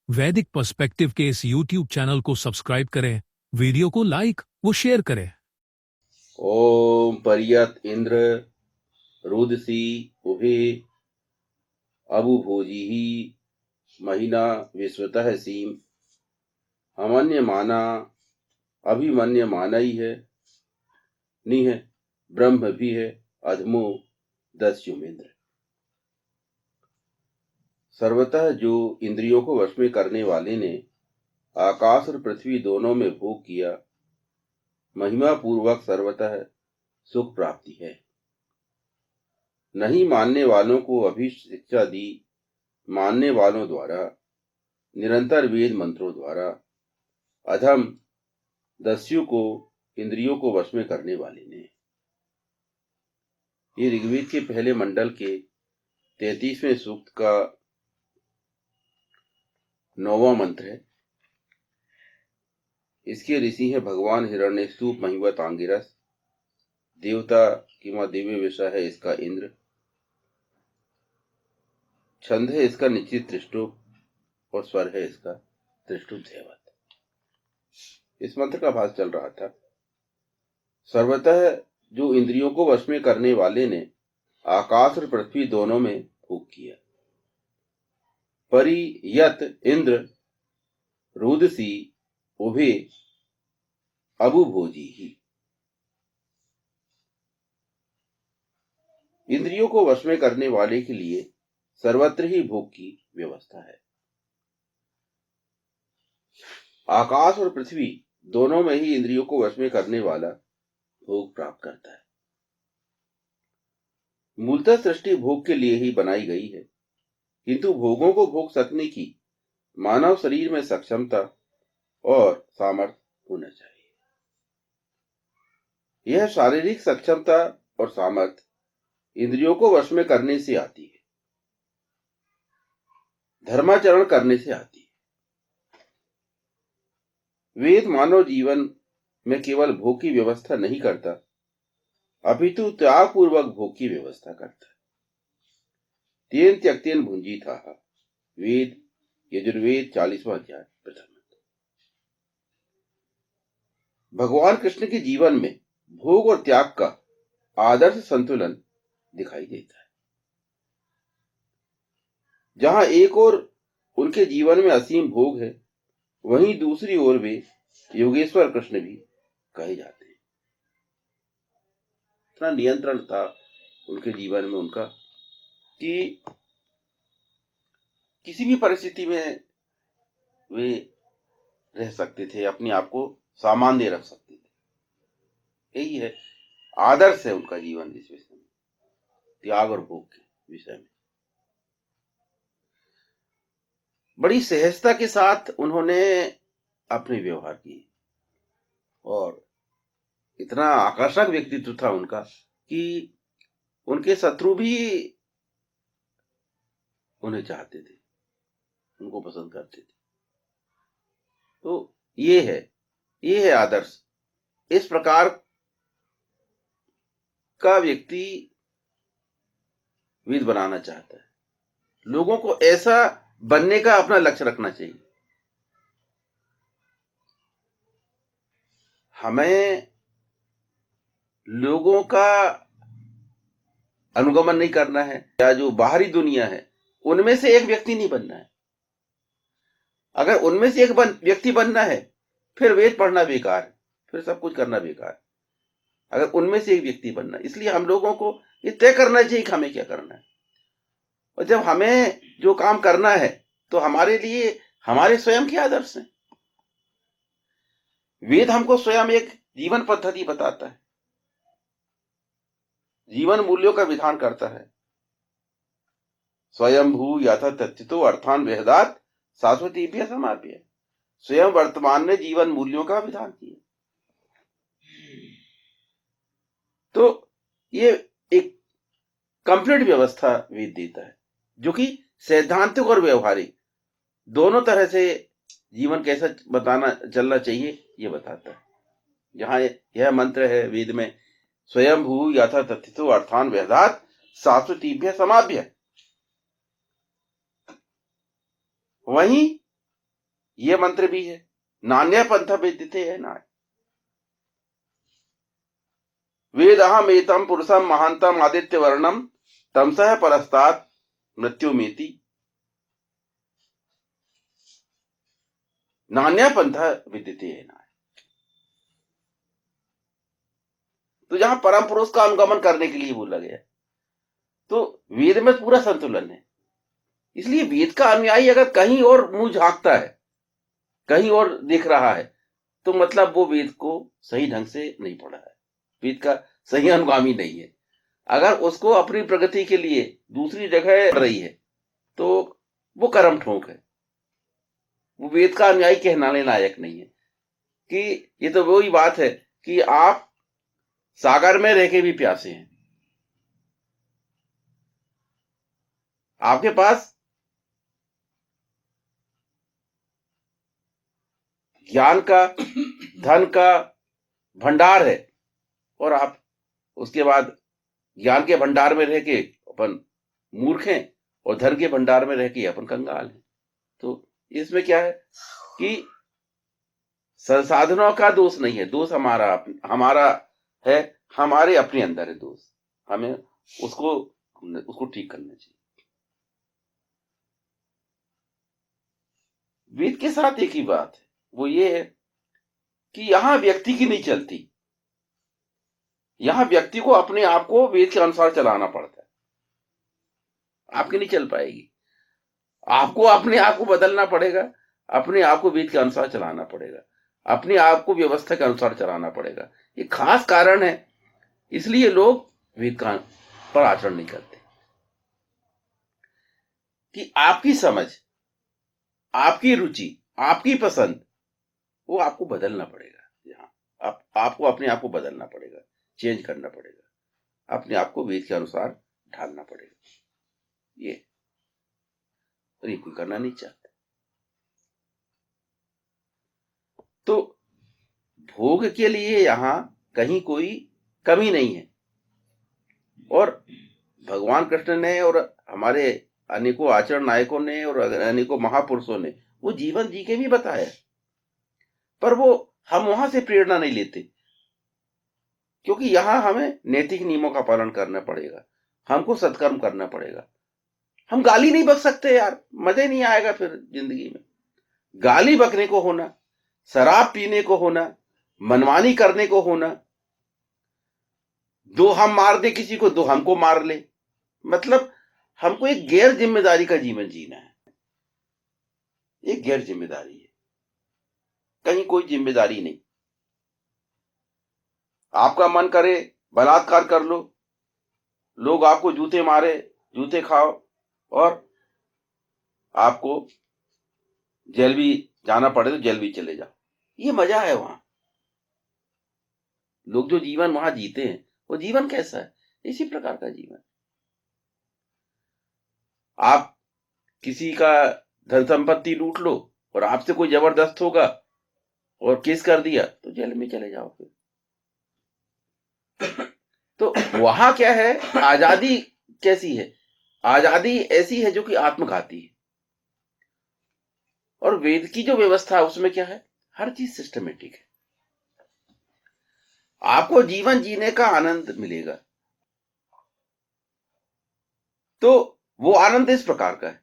वैदिक पर्सपेक्टिव के इस YouTube चैनल को सब्सक्राइब करें, वीडियो को लाइक व शेयर करें। ओम पर्यत इंद्र रुदसी उभे अबुभोजी महीना विश्वतः सीम हमन्य माना अभिमन्य माना ही है निह ब्रह्म भी है अधमो दस्युमेंद्र। सर्वतः जो इंद्रियों को वश में करने वाले ने आकाश और पृथ्वी दोनों में भोग किया, महिमा पूर्वक सर्वतः सुख प्राप्ति है। नहीं मानने वालों को अभीष्ट शिक्षा दी, मानने वालों द्वारा निरंतर वेद मंत्रों द्वारा अधम दस्यु को इंद्रियों को वश में करने वाले ने। ये ऋग्वेद के पहले मंडल के 33वें सूक्त का 9वां मंत्र है। इसके ऋषि है भगवान हिरण्यकशिपु महिवत आंगिरस। देवता की मां दिव्य विषय है इसका इंद्र। छंद है इसका निश्चित त्रिष्टुप और स्वर है इसका त्रिष्टुप ध्यवत। इस मंत्र का भाष चल रहा था, सर्वतः जो इंद्रियों को वश में करने वाले ने आकाश और पृथ्वी दोनों में भोग किया। परियत इंद्र रुदसी उभे अबुभोजी ही। इंद्रियों को वश में करने वाले के लिए सर्वत्र ही भोग की व्यवस्था है। आकाश और पृथ्वी दोनों में ही इंद्रियों को वश में करने वाला भोग प्राप्त करता है। मूलतः सृष्टि भोग के लिए ही बनाई गई है, किंतु भोगों को भोग सकने की मानव शरीर में सक्षमता और सामर्थ्य होना चाहिए। यह शारीरिक सक्षमता और सामर्थ्य इंद्रियों को वश में करने से आती है, धर्माचरण करने से आती है। वेद मानव जीवन में केवल भोग की व्यवस्था नहीं करता, अपितु त्याग पूर्वक भोग की व्यवस्था करता है। तेन त्यक्तेन भुंजीथा वेद यजुर्वेद 40वां अध्याय प्रथम। भगवान कृष्ण के जीवन में भोग और त्याग का आदर्श संतुलन दिखाई देता है। जहां एक ओर उनके जीवन में असीम भोग है, वहीं दूसरी ओर वे योगेश्वर कृष्ण भी कहे जाते हैं। इतना नियंत्रण था उनके जीवन में उनका कि किसी भी परिस्थिति में वे रह सकते थे, अपने आप को सामान्य रख सकते थे। यही है आदर्श है उनका जीवन इस विषय में, त्याग और भोग के विषय में। बड़ी सहजता के साथ उन्होंने अपने व्यवहार किए और इतना आकर्षक व्यक्तित्व था उनका कि उनके शत्रु भी उन्हें चाहते थे, उनको पसंद करते थे। तो ये है आदर्श। इस प्रकार का व्यक्ति वेद बनाना चाहता है। लोगों को ऐसा बनने का अपना लक्ष्य रखना चाहिए। हमें लोगों का अनुगमन नहीं करना है, या जो बाहरी दुनिया है उनमें से एक व्यक्ति नहीं बनना है। अगर उनमें से एक व्यक्ति बनना है, फिर वेद पढ़ना बेकार है, फिर सब कुछ करना बेकार है। अगर उनमें से एक व्यक्ति बनना, इसलिए हम लोगों को ये तय करना चाहिए कि हमें क्या करना है। और जब हमें जो काम करना है तो हमारे लिए हमारे स्वयं के आदर्श हैं। वेद हमको स्वयं एक जीवन पद्धति बताता है, जीवन मूल्यों का विधान करता है। स्वयंभू यथा तथितो अर्थान वेदात शाश्वतीभ्य समाप्य। स्वयं वर्तमान में जीवन मूल्यों का विधान किया। तो ये एक कंप्लीट व्यवस्था वेद देता है, जो कि सैद्धांतिक और व्यवहारिक दोनों तरह से जीवन कैसा चलना चाहिए ये बताता है। जहां यह मंत्र है वेद में, स्वयंभू यथा तथितो अर्थान वेदात शाश्वतीभ्य समाभ्य, वहीं ये मंत्र भी है, नान्य पंथ विद्यते है ना, वेदहम एतम पुरुषम महांतम आदित्य वर्णम तमसः परस्तात् मृत्युमेति, नान्य पंथ विद्यते है ना। तो जहां परम पुरुष का अनुगमन करने के लिए बोला गया, तो वेद में पूरा संतुलन है। इसलिए वेद का अनुयायी अगर कहीं और मुंह झांकता है, कहीं और देख रहा है, तो मतलब वो वेद को सही ढंग से नहीं पढ़ा है, वेद का सही अनुगामी नहीं है। अगर उसको अपनी प्रगति के लिए दूसरी जगह पढ़ रही है, तो वो कर्म ठोक है, वो वेद का अनुयायी कहलाने लायक नहीं है। कि ये तो वही बात है कि आप सागर में रह के भी प्यासे हैं, आपके पास ज्ञान का, धन का भंडार है, और आप उसके बाद ज्ञान के भंडार में रह के अपन मूर्ख हैं, और धन के भंडार में रह के अपन कंगाल हैं। तो इसमें क्या है कि संसाधनों का दोष नहीं है, दोष हमारा है, हमारे अपने अंदर है दोष, हमें उसको ठीक करना चाहिए। वेद के साथ एक ही बात है, वो ये है कि यहां व्यक्ति की नहीं चलती, यहां व्यक्ति को अपने आप को वेद के अनुसार चलाना पड़ता है, आपकी नहीं चल पाएगी। आपको अपने आप को बदलना पड़ेगा, अपने आप को वेद के अनुसार चलाना पड़ेगा, अपने आप को व्यवस्था के अनुसार चलाना पड़ेगा। ये खास कारण है, इसलिए लोग वेद का पर आचरण नहीं करते। कि आपकी समझ, आपकी रुचि, आपकी पसंद, वो आपको बदलना पड़ेगा। यहाँ आपको अपने आप को बदलना पड़ेगा, चेंज करना पड़ेगा, अपने आप को वेद के अनुसार ढालना पड़ेगा। ये कोई करना नहीं चाहता। तो भोग के लिए यहां कहीं कोई कमी नहीं है, और भगवान कृष्ण ने और हमारे अनेकों आचरण नायकों ने और अनेकों महापुरुषों ने वो जीवन जी के भी बताया, पर वो हम वहां से प्रेरणा नहीं लेते, क्योंकि यहां हमें नैतिक नियमों का पालन करना पड़ेगा, हमको सत्कर्म करना पड़ेगा। हम गाली नहीं बक सकते यार, मजे नहीं आएगा फिर जिंदगी में। गाली बकने को होना, शराब पीने को होना, मनमानी करने को होना, दो हम मार दे किसी को, दो हमको मार ले, मतलब हमको एक गैर जिम्मेदारी का जीवन जीना है। एक गैर जिम्मेदारी है, कहीं कोई जिम्मेदारी नहीं। आपका मन करे बलात्कार कर लो, लोग आपको जूते मारे, जूते खाओ, और आपको जेल भी जाना पड़े तो जेल भी चले जाओ। ये मजा है वहां। लोग जो जीवन वहां जीते हैं, वो जीवन कैसा है? इसी प्रकार का जीवन। आप किसी का धन संपत्ति लूट लो, और आपसे कोई जबरदस्त होगा और केस कर दिया तो जेल में चले जाओ फिर। तो वहां क्या है, आजादी कैसी है? आजादी ऐसी है जो कि आत्मघाती है। और वेद की जो व्यवस्था है उसमें क्या है, हर चीज सिस्टमेटिक है, आपको जीवन जीने का आनंद मिलेगा। तो वो आनंद इस प्रकार का है।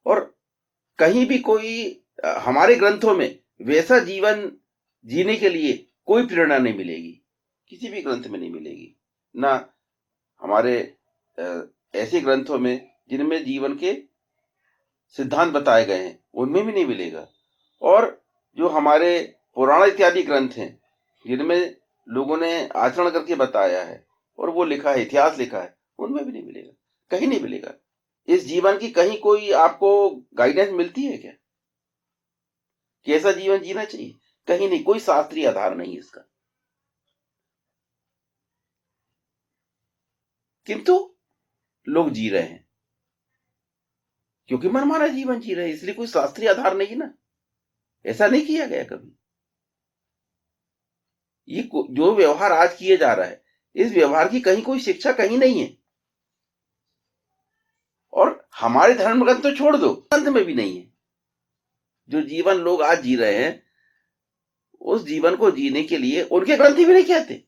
और कहीं भी कोई हमारे ग्रंथों में वैसा जीवन जीने के लिए कोई प्रेरणा नहीं मिलेगी, किसी भी ग्रंथ में नहीं मिलेगी। ना हमारे ऐसे ग्रंथों में जिनमें जीवन के सिद्धांत बताए गए हैं, उनमें भी नहीं मिलेगा। और जो हमारे पुराण इत्यादि ग्रंथ हैं, जिनमें लोगों ने आचरण करके बताया है और वो लिखा है, इतिहास लिखा है, उनमें भी नहीं मिलेगा, कहीं नहीं मिलेगा। इस जीवन की कहीं कोई आपको गाइडेंस मिलती है क्या, कैसा जीवन जीना चाहिए? कहीं नहीं, कोई शास्त्रीय आधार नहीं है इसका। किंतु लोग जी रहे हैं, क्योंकि मनमाना जीवन जी रहे हैं, इसलिए कोई शास्त्रीय आधार नहीं ना, ऐसा नहीं किया गया कभी। ये जो व्यवहार आज किए जा रहा है, इस व्यवहार की कहीं कोई शिक्षा कहीं नहीं है। और हमारे धर्म ग्रंथ तो छोड़ दो, ग्रंथ में भी नहीं है। जो जीवन लोग आज जी रहे हैं, उस जीवन को जीने के लिए उनके ग्रंथ भी नहीं कहते।